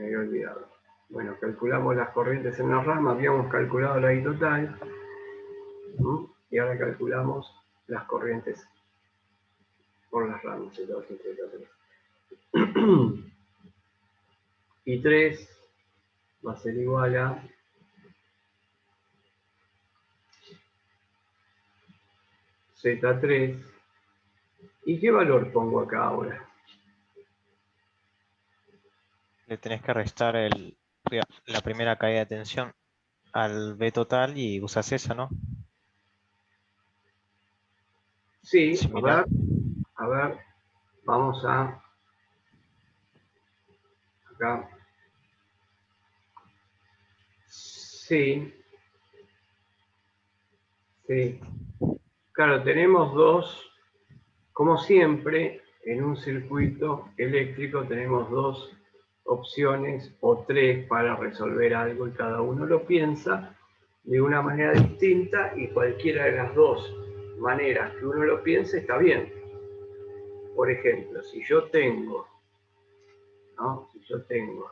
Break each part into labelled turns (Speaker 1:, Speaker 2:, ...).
Speaker 1: me había olvidado. Bueno, calculamos las corrientes en la rama, habíamos calculado la I total, y ahora calculamos las corrientes por las ramas. Y 3 va a ser igual a Z3. ¿Y qué valor pongo acá ahora?
Speaker 2: Le tenés que restar la primera caída de tensión al B total y usas esa, ¿no?
Speaker 1: Sí,
Speaker 2: Similar.
Speaker 1: a ver, vamos a acá. Sí, sí. Claro, tenemos dos, como siempre, en un circuito eléctrico tenemos dos opciones o tres para resolver algo y cada uno lo piensa de una manera distinta y cualquiera de las dos maneras que uno lo piense está bien. Por ejemplo, si yo tengo, ¿no? Si yo tengo,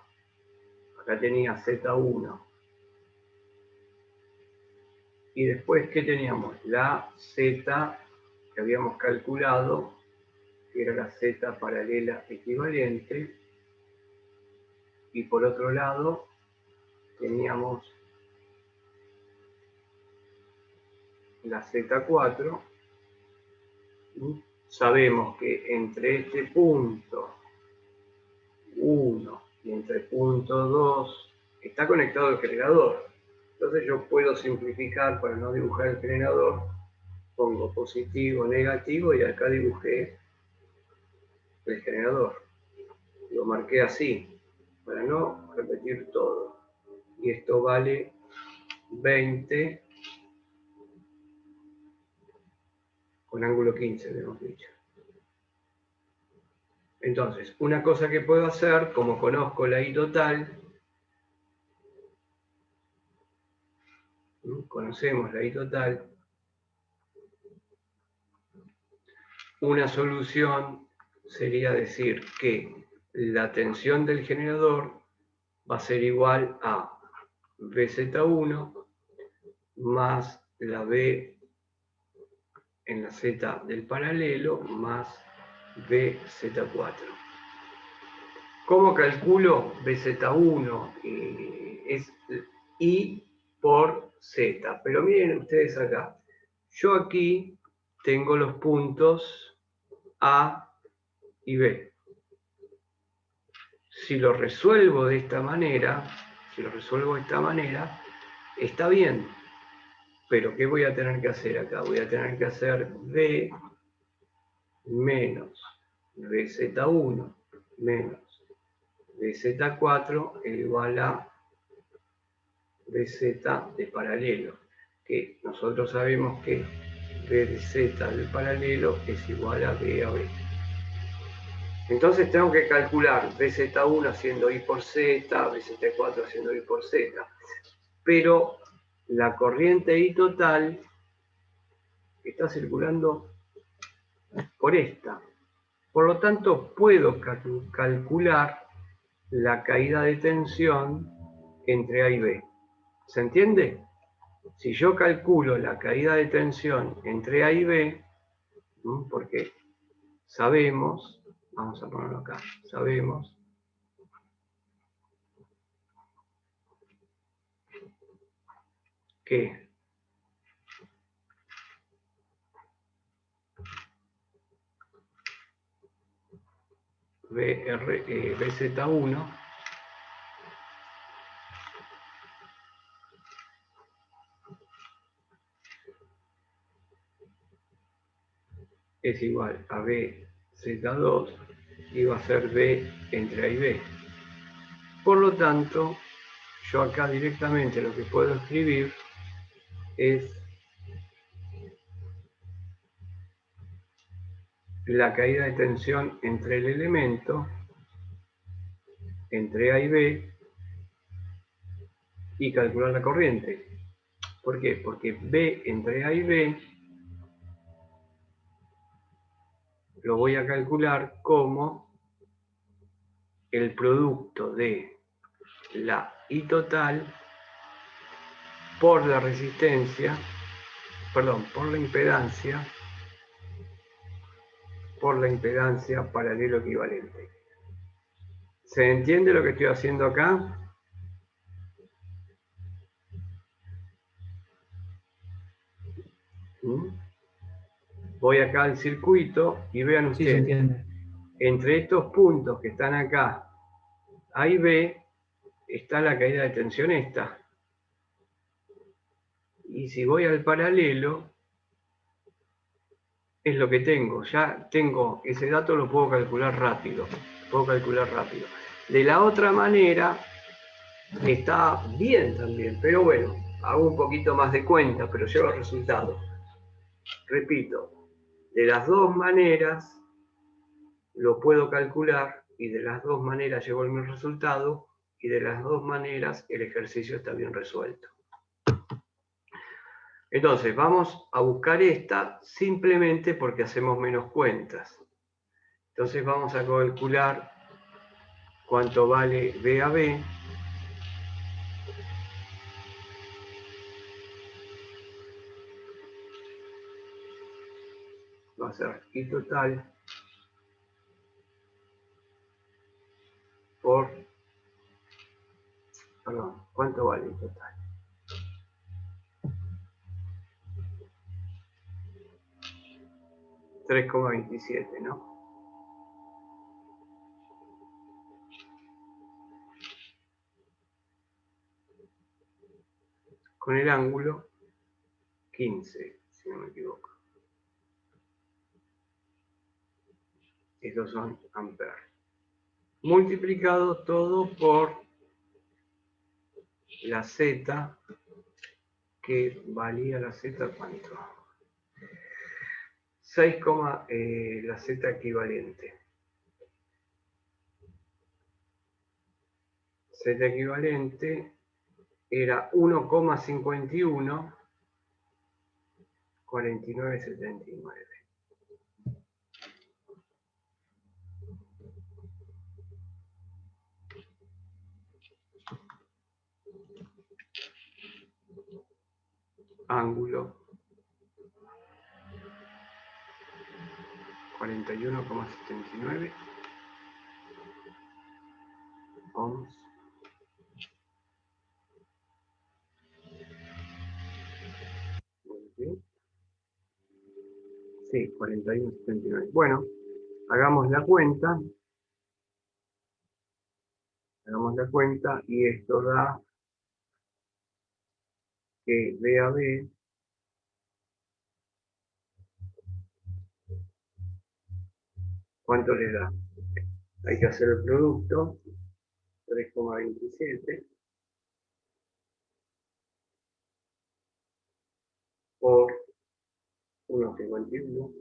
Speaker 1: acá tenía Z1, y después, ¿qué teníamos? La Z que habíamos calculado, que era la Z paralela equivalente, y por otro lado teníamos la Z4. Sabemos que entre este punto 1 y entre punto 2 está conectado el generador. Entonces yo puedo simplificar para no dibujar el generador, pongo positivo, negativo y acá dibujé el generador. Lo marqué así, para no repetir todo. Y esto vale 20 con ángulo 15, hemos dicho. Entonces, una cosa que puedo hacer, como conozco la I total, conocemos la I total, una solución sería decir que la tensión del generador va a ser igual a BZ1 más la B en la Z del paralelo más BZ4. ¿Cómo calculo BZ1? Es I por Z. Pero miren ustedes acá. Yo aquí tengo los puntos A y B. Si lo resuelvo de esta manera, está bien. Pero ¿qué voy a tener que hacer acá? Voy a tener que hacer B menos BZ1 menos BZ4 igual a BZ de paralelo, que nosotros sabemos que BZ del paralelo es igual a B a B. Entonces tengo que calcular BZ1 haciendo I por Z, BZ4 haciendo I por Z. Pero la corriente I total está circulando por esta. Por lo tanto, puedo calcular la caída de tensión entre A y B. ¿Se entiende? Si yo calculo la caída de tensión entre A y B, porque sabemos, vamos a ponerlo acá, sabemos que BZ1 es igual a BZ2 y va a ser B entre A y B. Por lo tanto, yo acá directamente lo que puedo escribir es la caída de tensión entre el elemento, entre A y B, y calcular la corriente. ¿Por qué? Porque B entre A y B lo voy a calcular como el producto de la I total por la resistencia, perdón, por la impedancia paralelo equivalente. ¿Se entiende lo que estoy haciendo acá? Voy acá al circuito y vean ustedes,
Speaker 3: Sí, se entiende.
Speaker 1: entre estos puntos que están acá, A y B, está la caída de tensión esta. Y si voy al paralelo, es lo que tengo. Ya tengo ese dato, lo puedo calcular rápido. De la otra manera, está bien también, pero bueno, hago un poquito más de cuenta, pero llevo el resultado. Repito, de las dos maneras lo puedo calcular y de las dos maneras llevo el mismo resultado y de las dos maneras el ejercicio está bien resuelto. Entonces vamos a buscar esta simplemente porque hacemos menos cuentas. Entonces vamos a calcular cuánto vale B a B. Va a ser I total por... Perdón, ¿cuánto vale I total? $3,27, ¿no? Con el ángulo 15, si no me equivoco. Estos son amperes. Multiplicado todo por la Z, que valía la Z, ¿cuánto? 6, la Z equivalente. Z equivalente era 1,51, 49,79. Ángulo 41,79 ohms. Sí, 41,79. Bueno, hagamos la cuenta. Y esto da que B a B ¿cuánto le da? Hay que hacer el producto, 3,27 por 1,51,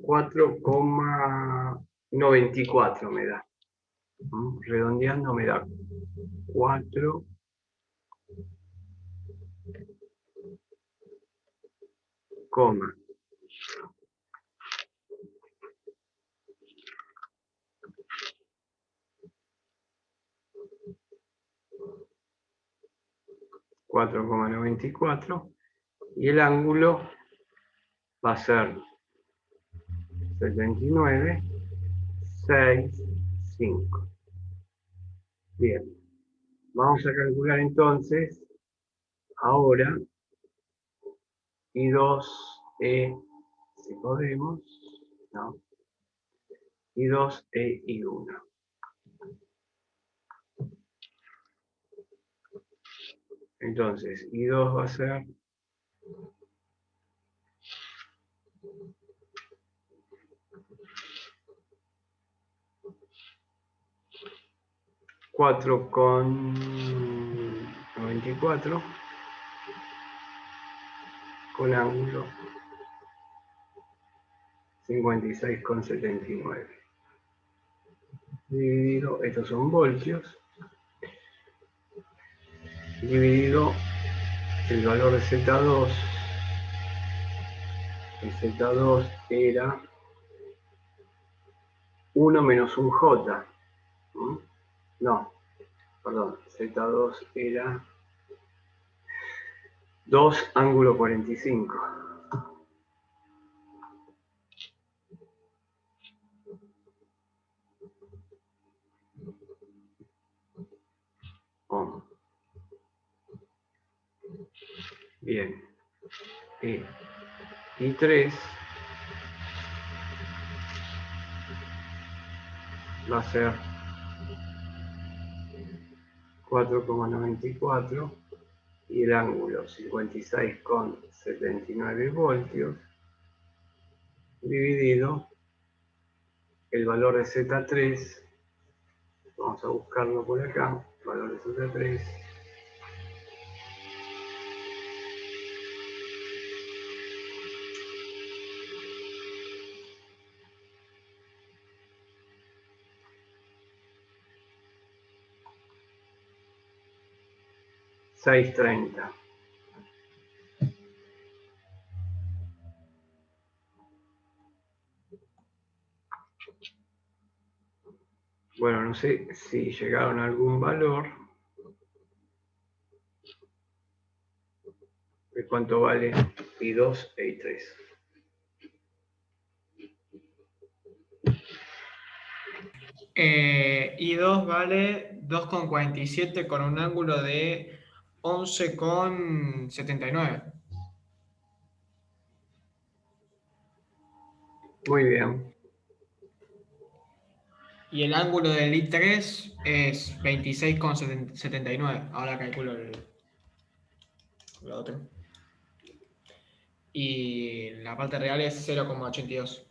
Speaker 1: 4,94 me da. Redondeando me da 4, 4,94 y el ángulo va a ser 79,65. Bien, vamos a calcular entonces ahora I2E, si podemos, ¿no? I2E I1. Entonces, I2 va a ser 4,94 con ángulo 56,79. Dividido, estos son voltios, dividido el valor de Z2. El Z2 era 1 menos un J. ¿Mm? No, perdón, Z2 era 2 ángulo 45. Ohm. Bien. Y 3 va a ser 4,94 y el ángulo 56,79 voltios dividido el valor de Z3, vamos a buscarlo por acá, valor de Z3, 630. Bueno, no sé si llegaron a algún valor de cuánto vale I2 e I3.
Speaker 3: I2 vale 2,47 con un ángulo de 11,79.
Speaker 1: Muy bien.
Speaker 3: Y el ángulo del I3 es 26,79. Ahora calculo lo otro. Y la parte real es 0,82.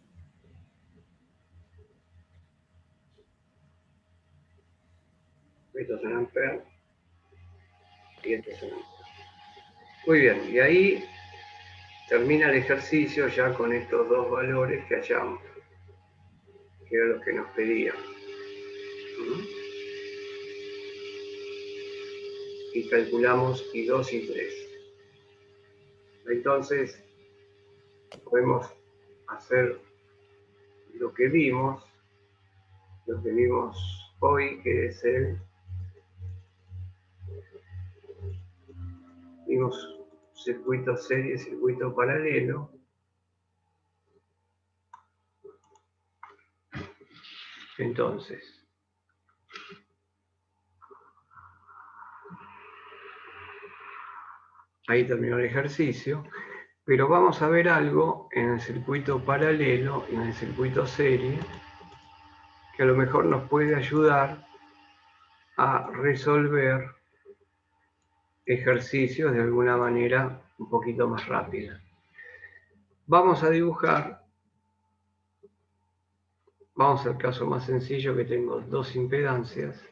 Speaker 1: Esto es en amperes y esto es en amperes. Muy bien, y ahí termina el ejercicio ya con estos dos valores que hallamos, que era lo que nos pedían. Y calculamos I2 y 3. Entonces, podemos hacer lo que vimos hoy, que es vimos circuito serie, circuito paralelo. Entonces, ahí terminó el ejercicio, pero vamos a ver algo en el circuito paralelo y en el circuito serie que a lo mejor nos puede ayudar a resolver ejercicios de alguna manera un poquito más rápida. Vamos a dibujar, vamos al caso más sencillo, que tengo dos impedancias.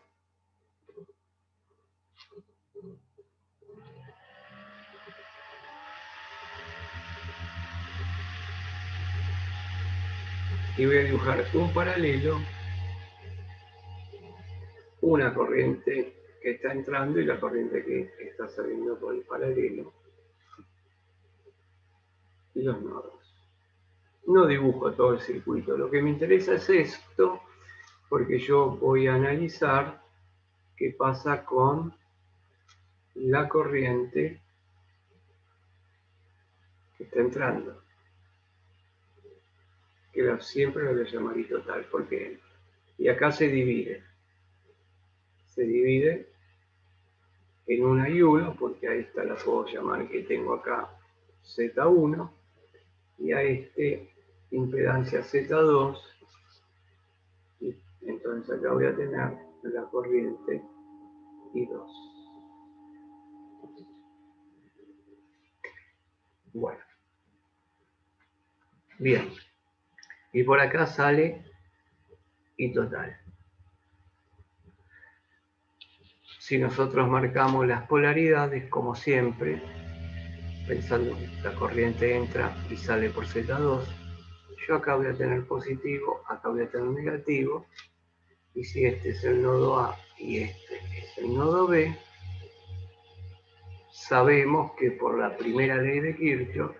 Speaker 1: Y voy a dibujar un paralelo, una corriente que está entrando y la corriente que está saliendo por el paralelo y los nodos. No dibujo todo el circuito, lo que me interesa es esto, porque yo voy a analizar qué pasa con la corriente que está entrando, que siempre lo voy a llamar I total, porque entra. Y acá se divide en una y uno, porque a esta la puedo llamar, que tengo acá Z1, y a este impedancia Z2, y entonces acá voy a tener la corriente I2. Bueno, bien, y por acá sale I total. Si nosotros marcamos las polaridades, como siempre, pensando que la corriente entra y sale por Z2, yo acá voy a tener positivo, acá voy a tener negativo, y si este es el nodo A y este es el nodo B, sabemos que por la primera ley de Kirchhoff,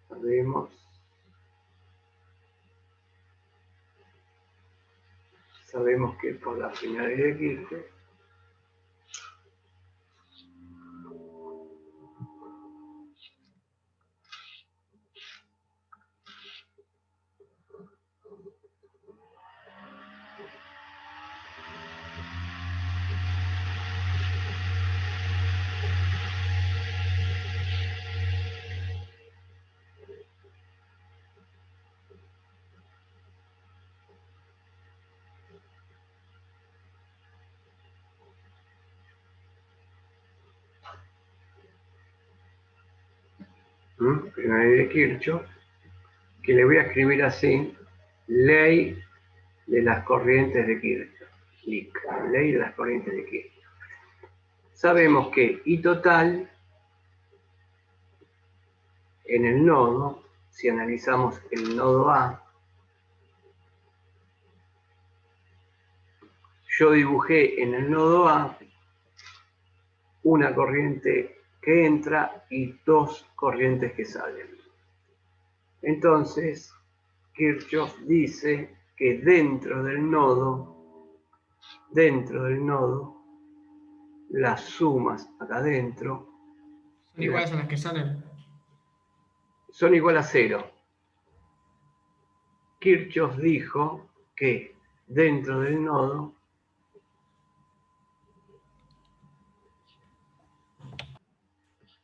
Speaker 1: sabemos sabemos que por la primera ley de Kirchhoff, primera ley de Kirchhoff, que le voy a escribir así, ley de las corrientes de Kirchhoff, ley de las corrientes de Kirchhoff. Sabemos que I total en el nodo, si analizamos el nodo A, yo dibujé en el nodo A una corriente que entra y dos corrientes que salen. Entonces, Kirchhoff dice que dentro del nodo, las sumas acá adentro
Speaker 3: Son iguales a las que salen.
Speaker 1: son igual a 0. Kirchhoff dijo que dentro del nodo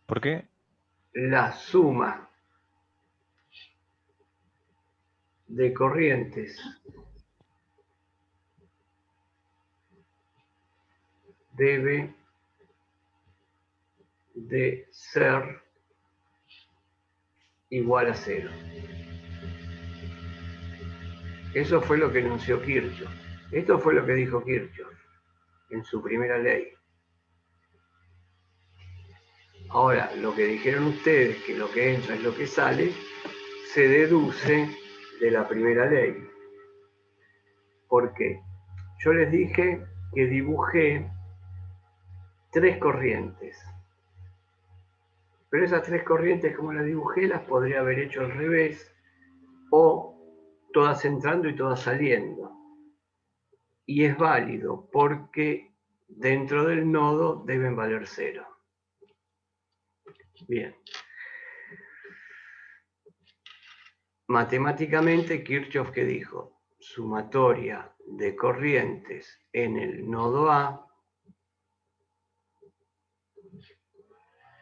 Speaker 2: ¿Por qué?
Speaker 1: la suma de corrientes debe de ser igual a 0. Eso fue lo que enunció Kirchhoff. Esto fue lo que dijo Kirchhoff en su primera ley. Ahora, lo que dijeron ustedes, que lo que entra es lo que sale, se deduce de la primera ley. ¿Por qué? Yo les dije que dibujé 3 corrientes. Pero esas 3 corrientes, como las dibujé, las podría haber hecho al revés, o todas entrando y todas saliendo. Y es válido porque dentro del nodo deben valer 0. Bien. Matemáticamente, Kirchhoff, ¿qué dijo? Sumatoria de corrientes en el nodo A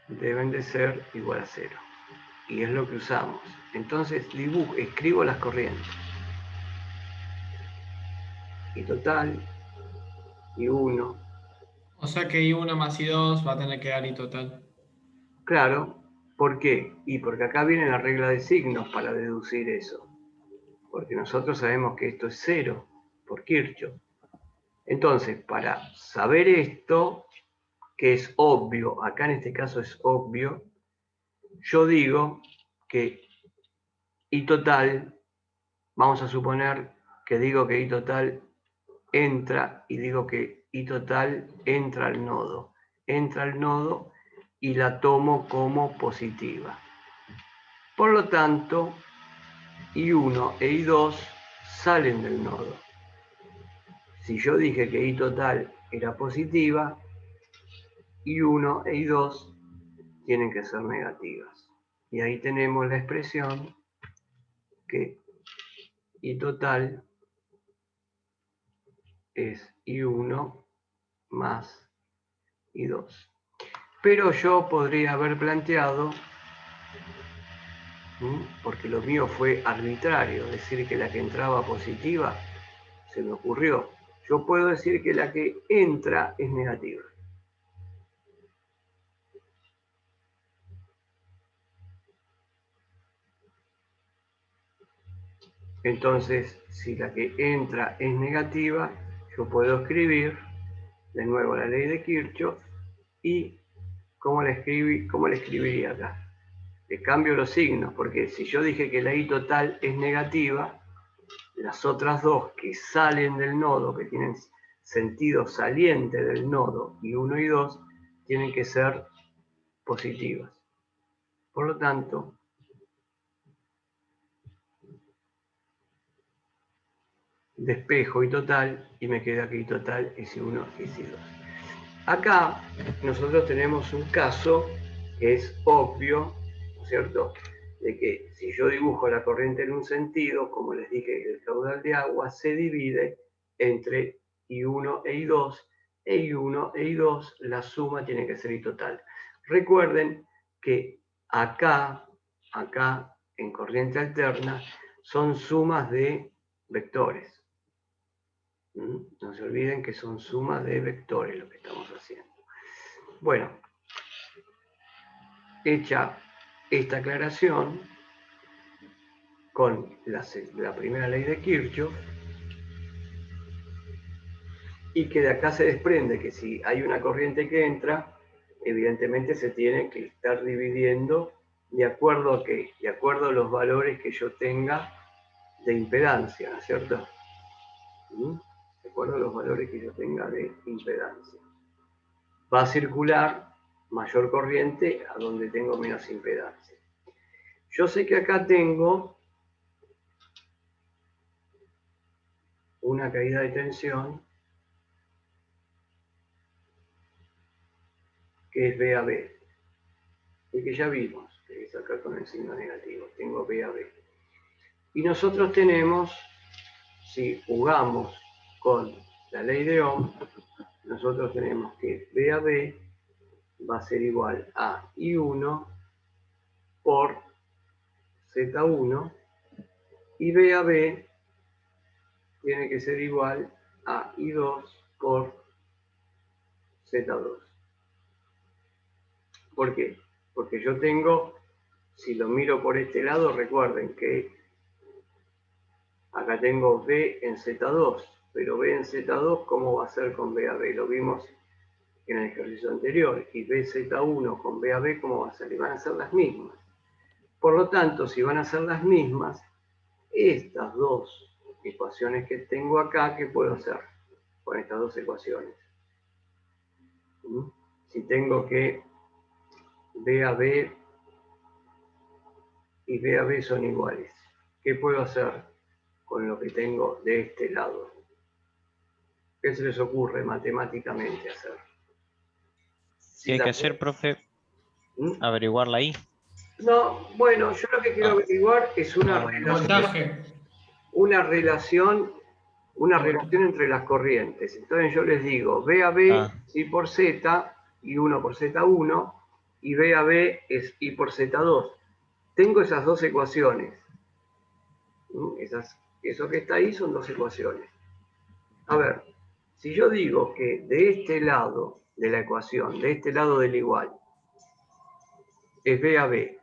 Speaker 1: deben de ser igual a 0. Y es lo que usamos. Entonces escribo las corrientes. Y total, y 1.
Speaker 3: O sea que I1 más I2 va a tener que dar I total.
Speaker 1: Claro, ¿por qué? Y porque acá viene la regla de signos para deducir eso. Porque nosotros sabemos que esto es 0 por Kirchhoff. Entonces, para saber esto, que es obvio, acá en este caso es obvio, yo digo que I total, vamos a suponer que digo que I total entra y digo que I total entra al nodo. Entra al nodo y la tomo como positiva. Por lo tanto, I1 e I2 salen del nodo. Si yo dije que I total era positiva, I1 e I2 tienen que ser negativas. Y ahí tenemos la expresión que I total es I1 más I2. Pero yo podría haber planteado, porque lo mío fue arbitrario, decir que la que entraba positiva, se me ocurrió. Yo puedo decir que la que entra es negativa. Entonces, si la que entra es negativa, yo puedo escribir de nuevo la ley de Kirchhoff y ¿cómo la escribiría acá? Le cambio los signos, porque si yo dije que la I total es negativa, las otras dos que salen del nodo, que tienen sentido saliente del nodo, y 1 y 2, tienen que ser positivas. Por lo tanto, despejo I total y me queda que I total es I1 es I2. Acá nosotros tenemos un caso que es obvio, ¿no es cierto?, de que si yo dibujo la corriente en un sentido, como les dije, el caudal de agua se divide entre I1 e I2, e I1 e I2, la suma tiene que ser I total. Recuerden que acá en corriente alterna, son sumas de vectores. No se olviden que son sumas de vectores lo que estamos haciendo. Bueno, hecha esta aclaración con la primera ley de Kirchhoff, y que de acá se desprende que si hay una corriente que entra, evidentemente se tiene que estar dividiendo de acuerdo a qué, de acuerdo a los valores que yo tenga de impedancia, ¿no es cierto? De acuerdo a los valores que yo tenga de impedancia. Va a circular mayor corriente a donde tengo menos impedancia. Yo sé que acá tengo una caída de tensión que es B a B, y que ya vimos, que es acá con el signo negativo, tengo B a B. Y nosotros tenemos, si jugamos con la ley de Ohm, nosotros tenemos que B a B va a ser igual a I1 por Z1, y B a B tiene que ser igual a I2 por Z2. ¿Por qué? Porque yo tengo, si lo miro por este lado, recuerden que acá tengo B en Z2, pero B en Z2, ¿cómo va a ser con B a B? Lo vimos en el ejercicio anterior. Y BZ1 con B a B, ¿cómo va a ser? Y van a ser las mismas. Por lo tanto, si van a ser las mismas, estas dos ecuaciones que tengo acá, ¿qué puedo hacer con estas dos ecuaciones? Si tengo que B a B y B a B son iguales, ¿qué puedo hacer con lo que tengo de este lado? ¿Qué se les ocurre matemáticamente hacer?
Speaker 2: ¿Qué hay que hacer, profe? Averiguarla ahí.
Speaker 1: No, bueno, yo lo que quiero averiguar es una relación entre las corrientes. Entonces yo les digo, B a B es I por Z, I1 por Z1, y B a B es I por Z2. Tengo esas dos ecuaciones. Eso que está ahí son dos ecuaciones. A ver, si yo digo que de este lado de la ecuación, de este lado del igual, es B a B,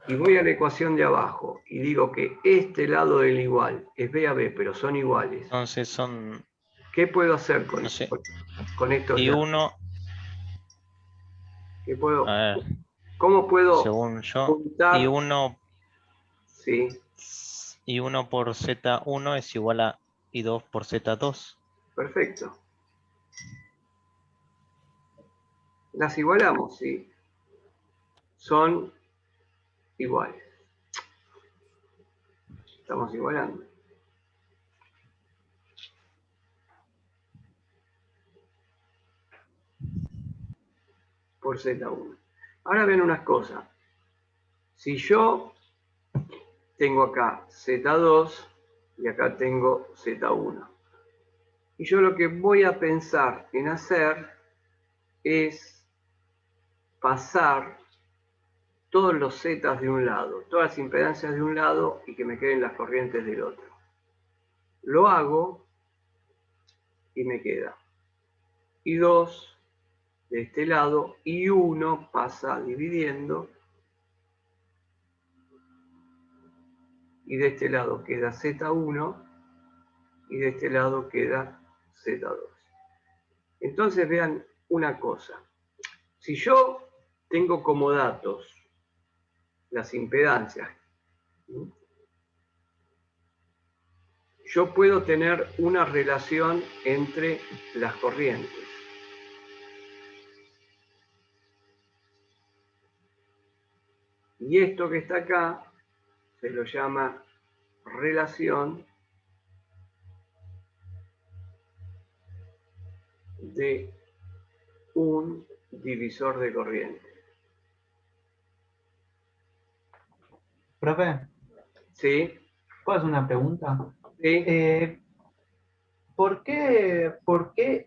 Speaker 1: y voy a la ecuación de abajo y digo que este lado del igual es B a B, pero son iguales.
Speaker 2: Entonces son...
Speaker 1: ¿Qué puedo hacer con,
Speaker 2: no sé,
Speaker 1: con estos
Speaker 2: y
Speaker 1: lados?
Speaker 2: uno...
Speaker 1: ¿Qué puedo,
Speaker 2: a ver,
Speaker 1: ¿Cómo puedo
Speaker 2: según yo,
Speaker 1: juntar?
Speaker 2: Sí. I1 por Z1 es igual a I2 por Z2.
Speaker 1: Perfecto. Las igualamos, sí. Son iguales. Estamos igualando. Por Z1. Ahora ven unas cosas. Si yo tengo acá Z2 y acá tengo Z1. Y yo lo que voy a pensar en hacer es pasar todos los zetas de un lado, todas las impedancias de un lado y que me queden las corrientes del otro. Lo hago y me queda I2 de este lado y 1 pasa dividiendo, y de este lado queda Z1 y de este lado queda Z2. Entonces vean una cosa. Si yo tengo como datos las impedancias, yo puedo tener una relación entre las corrientes. Y esto que está acá se lo llama relación de un divisor de corriente.
Speaker 4: Profe,
Speaker 1: ¿Sí?
Speaker 4: ¿puedo hacer una pregunta?
Speaker 1: ¿Sí?
Speaker 4: ¿Por qué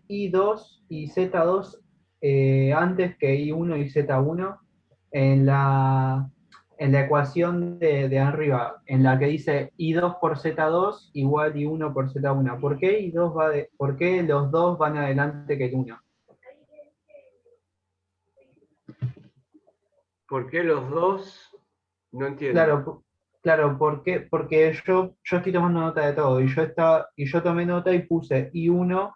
Speaker 4: I2 y Z2 antes que I1 y Z1 en la ecuación de arriba, en la que dice I2 por Z2 igual I1 por Z1? ¿Por qué los dos van adelante que el 1?
Speaker 1: ¿Por qué los dos? No entiendo.
Speaker 4: Claro, porque yo estoy tomando nota de todo y yo tomé nota y puse I1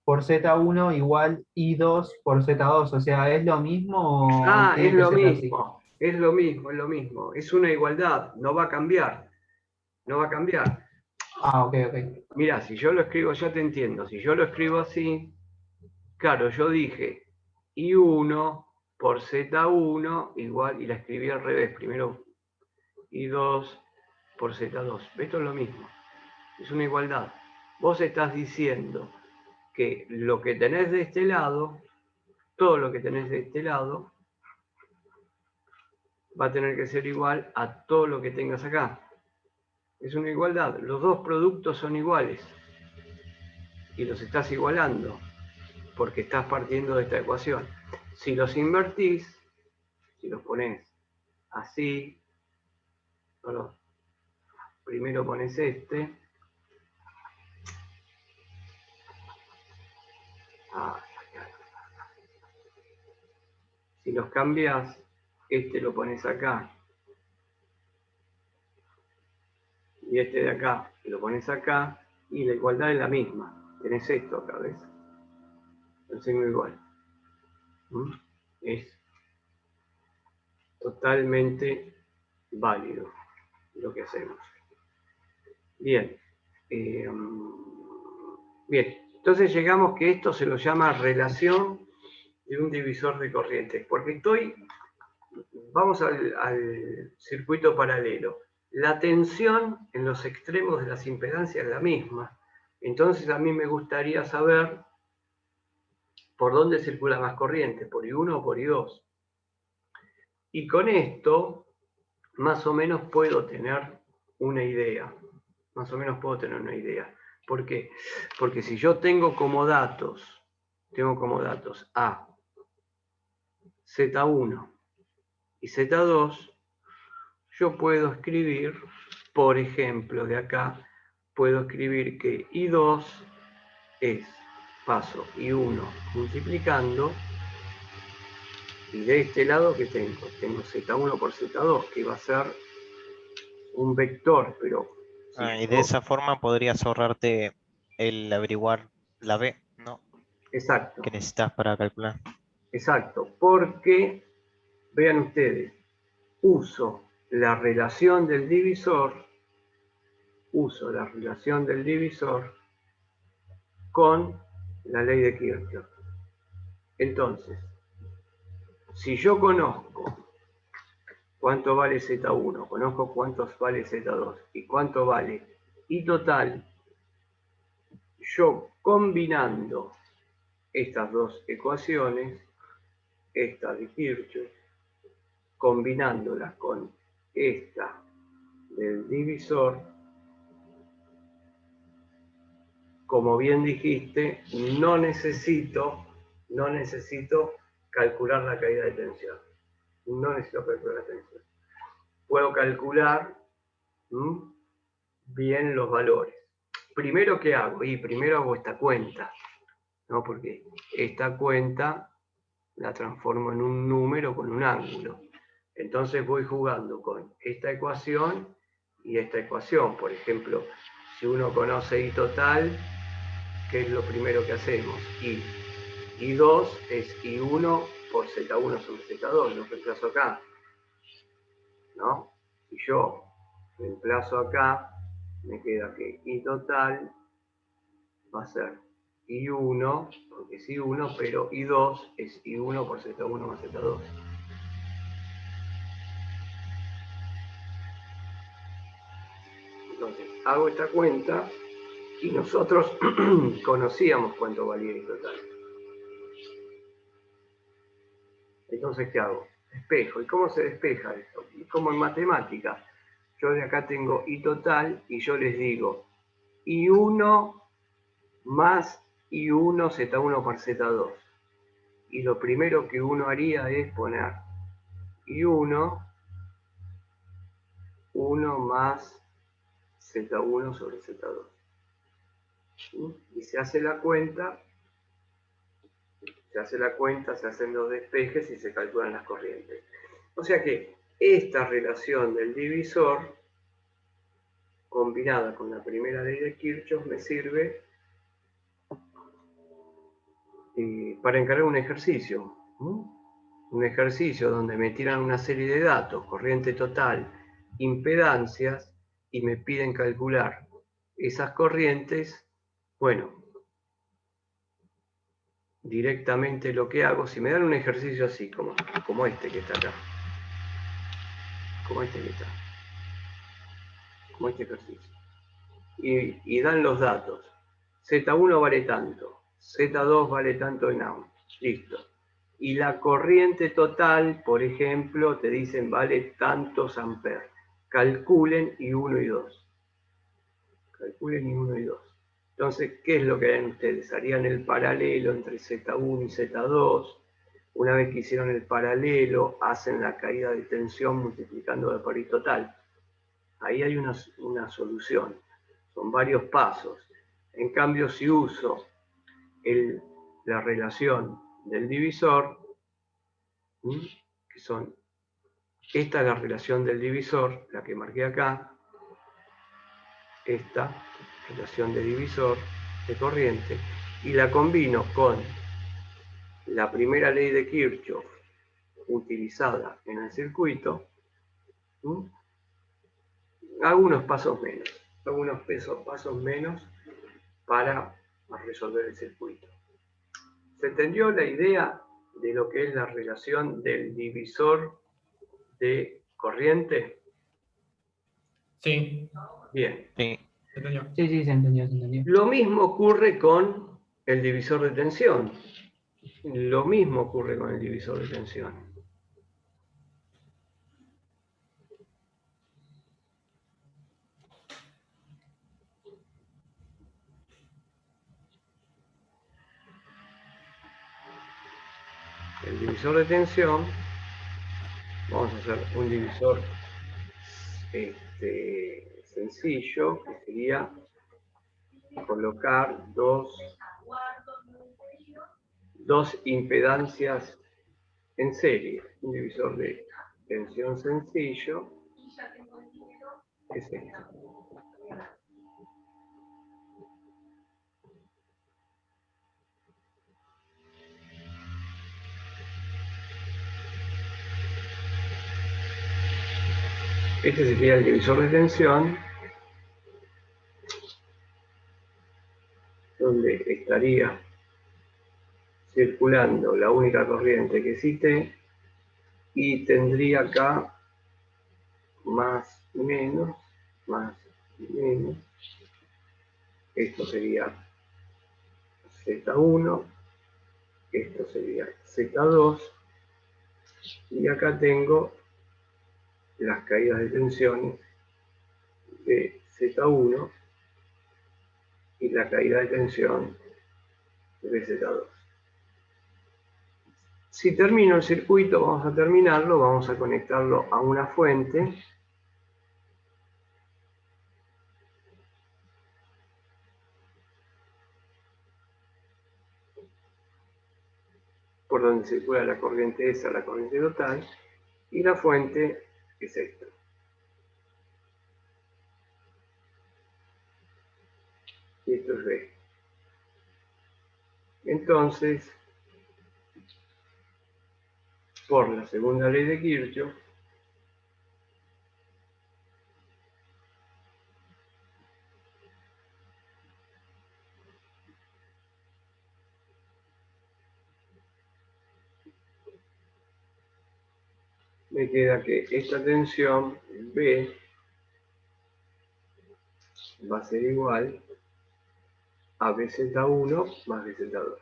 Speaker 4: por Z1 igual I2 por Z2. O sea, ¿es lo mismo o
Speaker 1: Ah, es
Speaker 4: tiene que
Speaker 1: lo
Speaker 4: ser así?
Speaker 1: mismo, es lo mismo, es lo mismo. Es una igualdad, no va a cambiar, no va a cambiar.
Speaker 4: Ah, ok.
Speaker 1: Mira, si yo lo escribo, ya te entiendo, si yo lo escribo así, claro, yo dije I1 por Z1 igual, y la escribí al revés, primero I2 por Z2. Esto es lo mismo, es una igualdad. Vos estás diciendo que lo que tenés de este lado, todo lo que tenés de este lado, va a tener que ser igual a todo lo que tengas acá. Es una igualdad, los dos productos son iguales y los estás igualando porque estás partiendo de esta ecuación. Si los invertís, si los pones así, perdón, primero pones este, si los cambias, este lo pones acá y este de acá lo pones acá, y la igualdad es la misma. Tenés esto acá, ¿ves? El signo igual. Es totalmente válido lo que hacemos. Bien. Bien. Entonces llegamos que esto se lo llama relación de un divisor de corrientes. Porque vamos al circuito paralelo. La tensión en los extremos de las impedancias es la misma. Entonces a mí me gustaría saber por dónde circula más corriente, por I1 o por I2. Y con esto, más o menos puedo tener una idea. ¿Por qué? Porque si yo tengo como datos A, Z1 y Z2, yo puedo escribir, por ejemplo, de acá, puedo escribir que I2 es, paso I1 multiplicando, y de este lado que tengo Z1 por Z2, que va a ser un vector, pero...
Speaker 2: Y de esa forma podrías ahorrarte el averiguar la B, ¿no?
Speaker 1: Exacto,
Speaker 2: Que necesitas para calcular.
Speaker 1: exacto, porque, vean ustedes, uso la relación del divisor con la ley de Kirchhoff. Entonces, si yo conozco cuánto vale Z1, conozco cuánto vale Z2 y cuánto vale I total, yo combinando estas dos ecuaciones, esta de Kirchhoff, combinándolas con esta del divisor, como bien dijiste, no necesito calcular la caída de tensión. Puedo calcular bien los valores. Primero, ¿qué hago? Primero hago esta cuenta, ¿no? Porque esta cuenta la transformo en un número con un ángulo. Entonces voy jugando con esta ecuación y esta ecuación. Por ejemplo, si uno conoce I total, ¿qué es lo primero que hacemos? I2 es I1 por Z1 sobre Z2, lo reemplazo acá, ¿no? Si yo reemplazo acá, me queda que I total va a ser I1, porque es I1, pero I2 es I1 por Z1 más Z2. Entonces, hago esta cuenta y nosotros conocíamos cuánto valía I total. Entonces, ¿qué hago? Despejo. ¿Y cómo se despeja esto? Y como en matemática. Yo de acá tengo I total y yo les digo I1 más I1 Z1 por Z2. Y lo primero que uno haría es poner I1, 1 más Z1 sobre Z2. ¿Sí? Y se hace la cuenta, se hacen los despejes y se calculan las corrientes. O sea que esta relación del divisor, combinada con la primera ley de Kirchhoff, me sirve para encargar un ejercicio. Un ejercicio donde me tiran una serie de datos, corriente total, impedancias, y me piden calcular esas corrientes. Bueno, directamente lo que hago, si me dan un ejercicio así, como este que está acá, como este que está, como este ejercicio, y dan los datos, Z1 vale tanto, Z2 vale tanto en Ohm, listo. Y la corriente total, por ejemplo, te dicen vale tantos amperes. Calculen I1 y 2. Calculen I1 y 2. Entonces, ¿qué es lo que harían ustedes? Harían el paralelo entre Z1 y Z2. Una vez que hicieron el paralelo, hacen la caída de tensión multiplicando por I total. Ahí hay una solución. Son varios pasos. En cambio, si uso la relación del divisor, que son, esta es la relación del divisor, la que marqué acá, esta relación de divisor de corriente, y la combino con la primera ley de Kirchhoff utilizada en el circuito, algunos pasos menos para resolver el circuito. ¿Se entendió la idea de lo que es la relación del divisor de corriente?
Speaker 3: Sí,
Speaker 1: Bien.
Speaker 2: Sí.
Speaker 3: se entendió.
Speaker 4: Sí, se entendió, se entendió.
Speaker 1: Lo mismo ocurre con el divisor de tensión. Lo mismo ocurre con el divisor de tensión. El divisor de tensión, vamos a hacer un divisor sencillo, que sería colocar dos impedancias en serie. Un divisor de tensión sencillo es este. Este sería el divisor de tensión, donde estaría circulando la única corriente que existe, y tendría acá más y menos, más y menos. Esto sería Z1, esto sería Z2, y acá tengo las caídas de tensión de Z1 y la caída de tensión de Z2. Si termino el circuito, vamos a terminarlo, vamos a conectarlo a una fuente. Por donde circula la corriente esa, la corriente total, y la fuente es esta. Y esto es B. Entonces, por la segunda ley de Kirchhoff, me queda que esta tensión B va a ser igual a BZ1 más BZ2.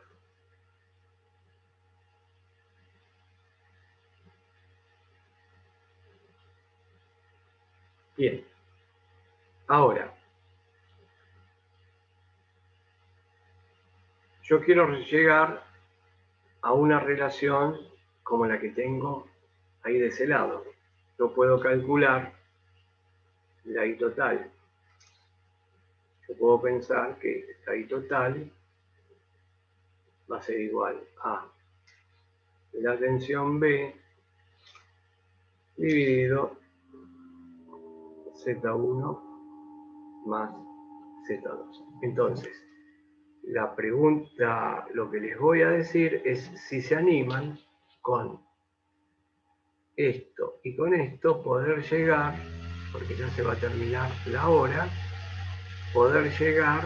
Speaker 1: Bien. Ahora, yo quiero llegar a una relación como la que tengo ahí de ese lado. Yo puedo calcular la I total. Yo puedo pensar que la I total va a ser igual a la tensión B dividido Z1 más Z2. Entonces, la pregunta, lo que les voy a decir es si se animan con esto y con esto poder llegar, porque ya se va a terminar la hora, poder llegar